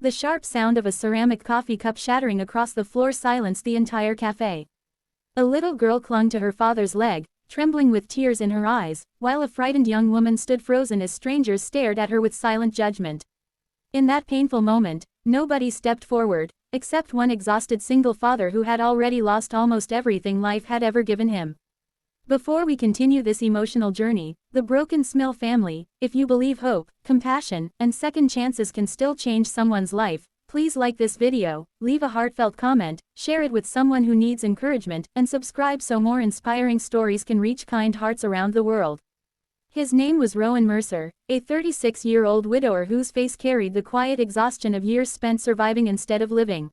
The sharp sound of a ceramic coffee cup shattering across the floor silenced the entire cafe. A little girl clung to her father's leg, trembling with tears in her eyes, while a frightened young woman stood frozen as strangers stared at her with silent judgment. In that painful moment, nobody stepped forward, except one exhausted single father who had already lost almost everything life had ever given him. Before we continue this emotional journey, the Broken Smil family, if you believe hope, compassion, and second chances can still change someone's life, please like this video, leave a heartfelt comment, share it with someone who needs encouragement, and subscribe so more inspiring stories can reach kind hearts around the world. His name was Rowan Mercer, a 36-year-old widower whose face carried the quiet exhaustion of years spent surviving instead of living.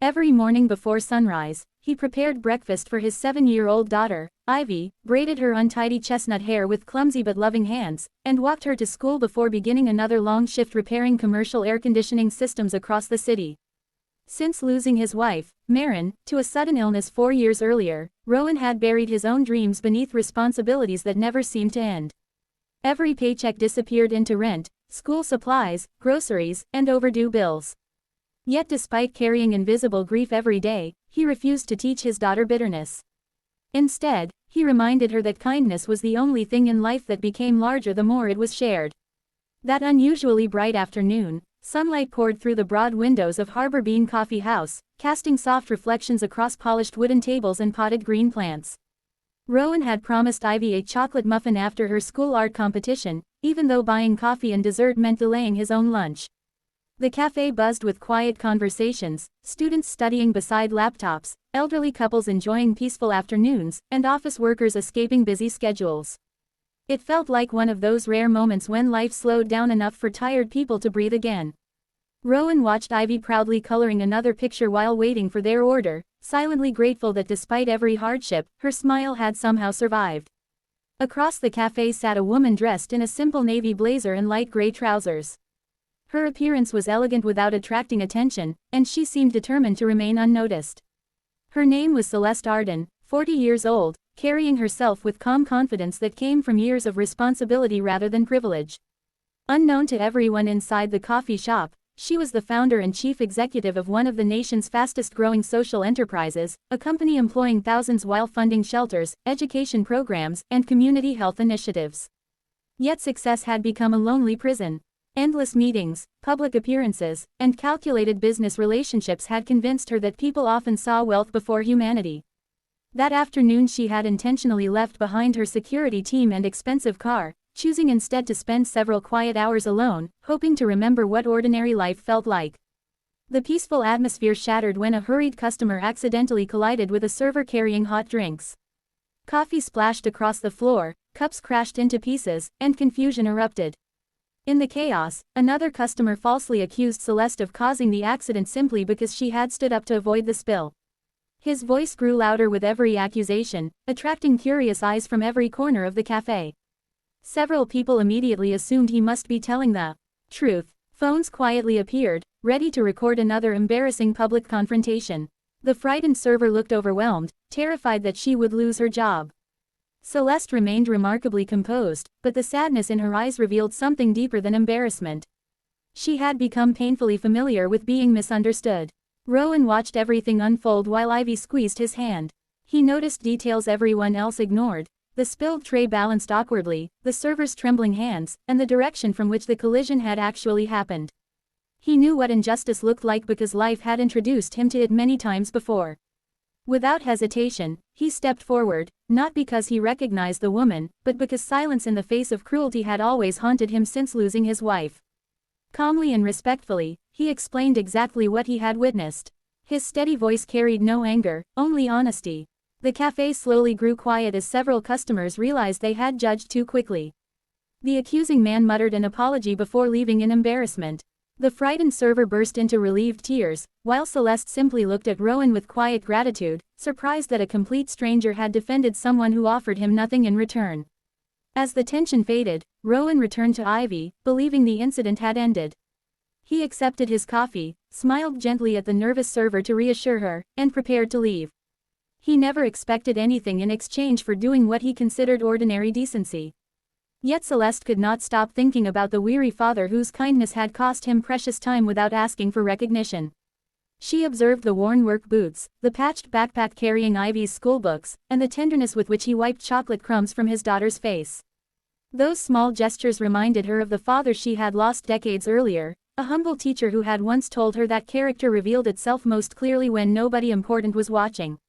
Every morning before sunrise, he prepared breakfast for his 7-year-old daughter, Ivy, braided her untidy chestnut hair with clumsy but loving hands, and walked her to school before beginning another long shift repairing commercial air conditioning systems across the city. Since losing his wife, Maren, to a sudden illness 4 years earlier, Rowan had buried his own dreams beneath responsibilities that never seemed to end. Every paycheck disappeared into rent, school supplies, groceries, and overdue bills. Yet despite carrying invisible grief every day, he refused to teach his daughter bitterness. Instead, he reminded her that kindness was the only thing in life that became larger the more it was shared. That unusually bright afternoon, sunlight poured through the broad windows of Harbor Bean Coffee House, casting soft reflections across polished wooden tables and potted green plants. Rowan had promised Ivy a chocolate muffin after her school art competition, even though buying coffee and dessert meant delaying his own lunch. The cafe buzzed with quiet conversations, students studying beside laptops, elderly couples enjoying peaceful afternoons, and office workers escaping busy schedules. It felt like one of those rare moments when life slowed down enough for tired people to breathe again. Rowan watched Ivy proudly coloring another picture while waiting for their order, silently grateful that despite every hardship, her smile had somehow survived. Across the cafe sat a woman dressed in a simple navy blazer and light gray trousers. Her appearance was elegant without attracting attention, and she seemed determined to remain unnoticed. Her name was Celeste Arden, 40 years old, carrying herself with calm confidence that came from years of responsibility rather than privilege. Unknown to everyone inside the coffee shop, she was the founder and chief executive of one of the nation's fastest-growing social enterprises, a company employing thousands while funding shelters, education programs, and community health initiatives. Yet success had become a lonely prison. Endless meetings, public appearances, and calculated business relationships had convinced her that people often saw wealth before humanity. That afternoon she had intentionally left behind her security team and expensive car, choosing instead to spend several quiet hours alone, hoping to remember what ordinary life felt like. The peaceful atmosphere shattered when a hurried customer accidentally collided with a server carrying hot drinks. Coffee splashed across the floor, cups crashed into pieces, and confusion erupted. In the chaos, another customer falsely accused Celeste of causing the accident simply because she had stood up to avoid the spill. His voice grew louder with every accusation, attracting curious eyes from every corner of the cafe. Several people immediately assumed he must be telling the truth. Phones quietly appeared, ready to record another embarrassing public confrontation. The frightened server looked overwhelmed, terrified that she would lose her job. Celeste remained remarkably composed, but the sadness in her eyes revealed something deeper than embarrassment. She had become painfully familiar with being misunderstood. Rowan watched everything unfold while Ivy squeezed his hand. He noticed details everyone else ignored: the spilled tray balanced awkwardly, the server's trembling hands, and the direction from which the collision had actually happened. He knew what injustice looked like because life had introduced him to it many times before. Without hesitation, he stepped forward, not because he recognized the woman, but because silence in the face of cruelty had always haunted him since losing his wife. Calmly and respectfully, he explained exactly what he had witnessed. His steady voice carried no anger, only honesty. The cafe slowly grew quiet as several customers realized they had judged too quickly. The accusing man muttered an apology before leaving in embarrassment. The frightened server burst into relieved tears, while Celeste simply looked at Rowan with quiet gratitude, surprised that a complete stranger had defended someone who offered him nothing in return. As the tension faded, Rowan returned to Ivy, believing the incident had ended. He accepted his coffee, smiled gently at the nervous server to reassure her, and prepared to leave. He never expected anything in exchange for doing what he considered ordinary decency. Yet Celeste could not stop thinking about the weary father whose kindness had cost him precious time without asking for recognition. She observed the worn work boots, the patched backpack carrying Ivy's schoolbooks, and the tenderness with which he wiped chocolate crumbs from his daughter's face. Those small gestures reminded her of the father she had lost decades earlier, a humble teacher who had once told her that character revealed itself most clearly when nobody important was watching.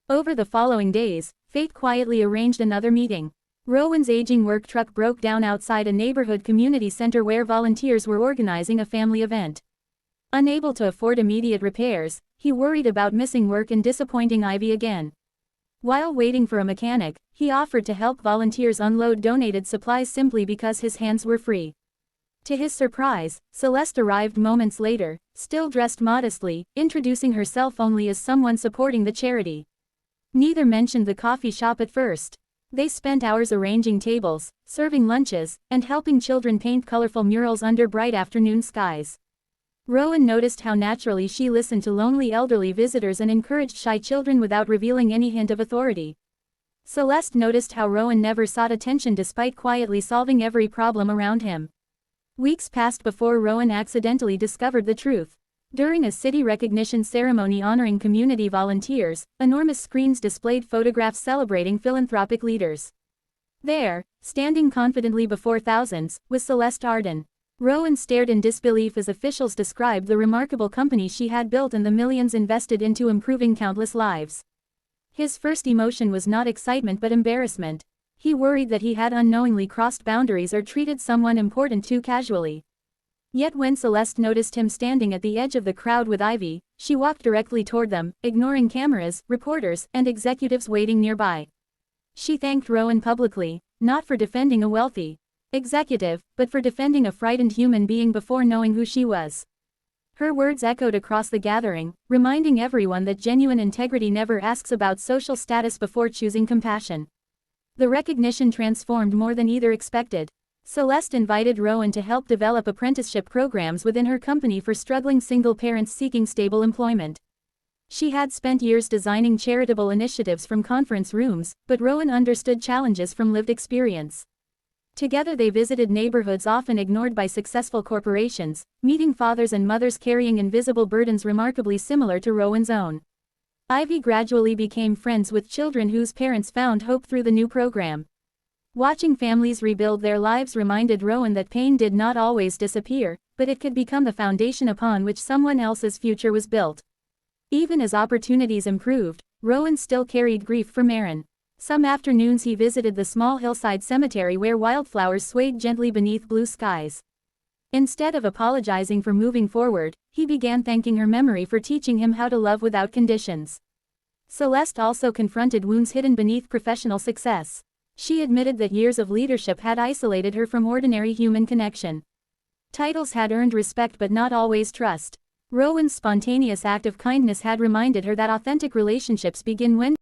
Over the following days, fate quietly arranged another meeting. Rowan's aging work truck broke down outside a neighborhood community center where volunteers were organizing a family event. Unable to afford immediate repairs, he worried about missing work and disappointing Ivy again. While waiting for a mechanic, he offered to help volunteers unload donated supplies simply because his hands were free. To his surprise, Celeste arrived moments later, still dressed modestly, introducing herself only as someone supporting the charity. Neither mentioned the coffee shop at first. They spent hours arranging tables, serving lunches, and helping children paint colorful murals under bright afternoon skies. Rowan noticed how naturally she listened to lonely elderly visitors and encouraged shy children without revealing any hint of authority. Celeste noticed how Rowan never sought attention despite quietly solving every problem around him. Weeks passed before Rowan accidentally discovered the truth. During a city recognition ceremony honoring community volunteers, enormous screens displayed photographs celebrating philanthropic leaders. There, standing confidently before thousands, was Celeste Arden. Rowan stared in disbelief as officials described the remarkable company she had built and the millions invested into improving countless lives. His first emotion was not excitement but embarrassment. He worried that he had unknowingly crossed boundaries or treated someone important too casually. Yet when Celeste noticed him standing at the edge of the crowd with Ivy, she walked directly toward them, ignoring cameras, reporters, and executives waiting nearby. She thanked Rowan publicly, not for defending a wealthy executive, but for defending a frightened human being before knowing who she was. Her words echoed across the gathering, reminding everyone that genuine integrity never asks about social status before choosing compassion. The recognition transformed more than either expected. Celeste invited Rowan to help develop apprenticeship programs within her company for struggling single parents seeking stable employment. She had spent years designing charitable initiatives from conference rooms, but Rowan understood challenges from lived experience. Together they visited neighborhoods often ignored by successful corporations, meeting fathers and mothers carrying invisible burdens remarkably similar to Rowan's own. Ivy gradually became friends with children whose parents found hope through the new program. Watching families rebuild their lives reminded Rowan that pain did not always disappear, but it could become the foundation upon which someone else's future was built. Even as opportunities improved, Rowan still carried grief for Marin. Some afternoons he visited the small hillside cemetery where wildflowers swayed gently beneath blue skies. Instead of apologizing for moving forward, he began thanking her memory for teaching him how to love without conditions. Celeste also confronted wounds hidden beneath professional success. She admitted that years of leadership had isolated her from ordinary human connection. Titles had earned respect but not always trust. Rowan's spontaneous act of kindness had reminded her that authentic relationships begin when